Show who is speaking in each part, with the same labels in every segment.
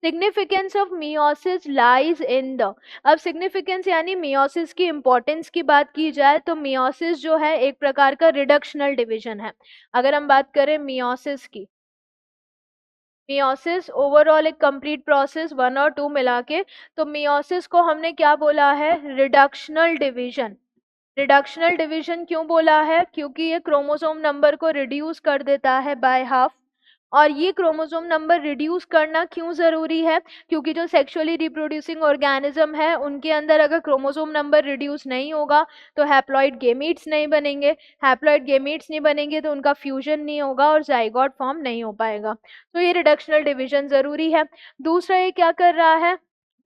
Speaker 1: Significance of meiosis lies in the, अब significance यानी meiosis की इंपॉर्टेंस की बात की जाए तो मियोसिस जो है एक प्रकार का रिडक्शनल डिवीजन है। अगर हम बात करें मियोसिस की, मियोसिस ओवरऑल एक कंप्लीट प्रोसेस 1 और 2 मिला के, तो मियोसिस को हमने क्या बोला है, रिडक्शनल डिवीजन। रिडक्शनल डिवीजन क्यों बोला है, क्योंकि ये क्रोमोसोम नंबर को रिड्यूस कर देता है बाय हाफ। और ये क्रोमोसोम नंबर रिड्यूस करना क्यों जरूरी है, क्योंकि जो सेक्सुअली रिप्रोड्यूसिंग ऑर्गेनिज्म है उनके अंदर अगर क्रोमोसोम नंबर रिड्यूस नहीं होगा तो हैप्लॉइड गेमीट्स नहीं बनेंगे, हैप्लॉइड गेमीट्स नहीं बनेंगे तो उनका फ्यूजन नहीं होगा और जाइगोट फॉर्म नहीं हो पाएगा। तो ये रिडक्शनल डिवीजन जरूरी है। दूसरा ये क्या कर रहा है,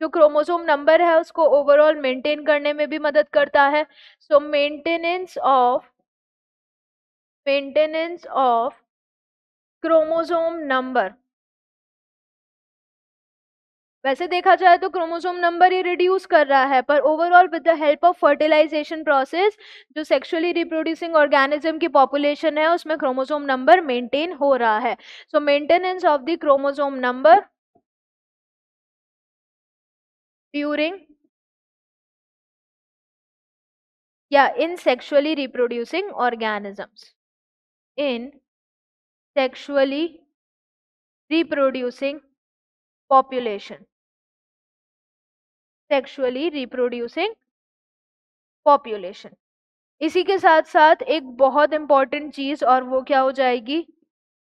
Speaker 1: जो क्रोमोसोम नंबर है उसको ओवरऑल मेंटेन करने में भी मदद करता है। So maintenance of chromosome number, वैसे देखा जाए तो क्रोमोसोम नंबर ये रिड्यूस कर रहा है, पर overall with the help of fertilization process जो सेक्सुअली रिप्रोड्यूसिंग ऑर्गेनिज्म की पॉपुलेशन है उसमें क्रोमोसोम नंबर मेंटेन हो रहा है। So maintenance of the chromosome number during या in sexually reproducing organisms, in sexually reproducing population, sexually reproducing population. इसी के साथ साथ एक बहुत इंपॉर्टेंट चीज, और वो क्या हो जाएगी,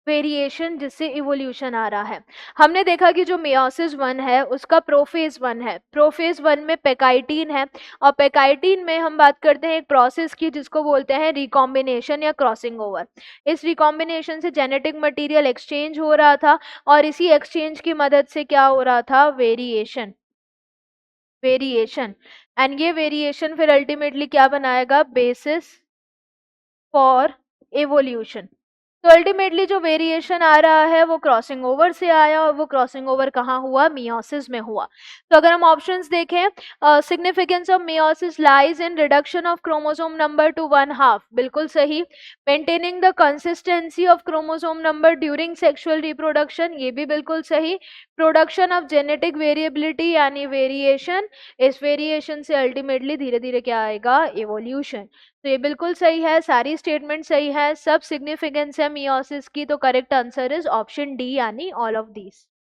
Speaker 1: वेरिएशन जिससे इवोल्यूशन आ रहा है। हमने देखा कि जो मियोसिस 1 है उसका प्रोफेज 1 है, प्रोफेज 1 में पेकाइटिन है, और पेकाइटिन में हम बात करते हैं एक प्रोसेस की जिसको बोलते हैं रिकॉम्बिनेशन या क्रॉसिंग ओवर। इस रिकॉम्बिनेशन से जेनेटिक मटेरियल एक्सचेंज हो रहा था, और इसी एक्सचेंज की मदद से क्या हो रहा था, वेरिएशन, वेरिएशन। एंड ये वेरिएशन फिर अल्टीमेटली क्या बनाएगा, बेसिस फॉर एवोल्यूशन। तो अल्टीमेटली जो वेरिएशन आ रहा है वो क्रॉसिंग ओवर से आया, और वो क्रॉसिंग ओवर कहाँ हुआ, मियोसिस में हुआ। तो अगर हम ऑप्शंस देखें, significance of meiosis lies in reduction of chromosome number two 1/2, बिल्कुल सही। Maintaining the consistency of chromosome number during sexual reproduction, ये भी बिल्कुल सही। प्रोडक्शन ऑफ जेनेटिक वेरिएबिलिटी यानी वेरिएशन, इस वेरिएशन से अल्टीमेटली धीरे धीरे क्या आएगा, एवोल्यूशन। तो ये बिल्कुल सही है, सारी स्टेटमेंट सही है, सब सिग्निफिकेंस है मियोसिस की, तो correct answer is option D यानी ऑल ऑफ दीज।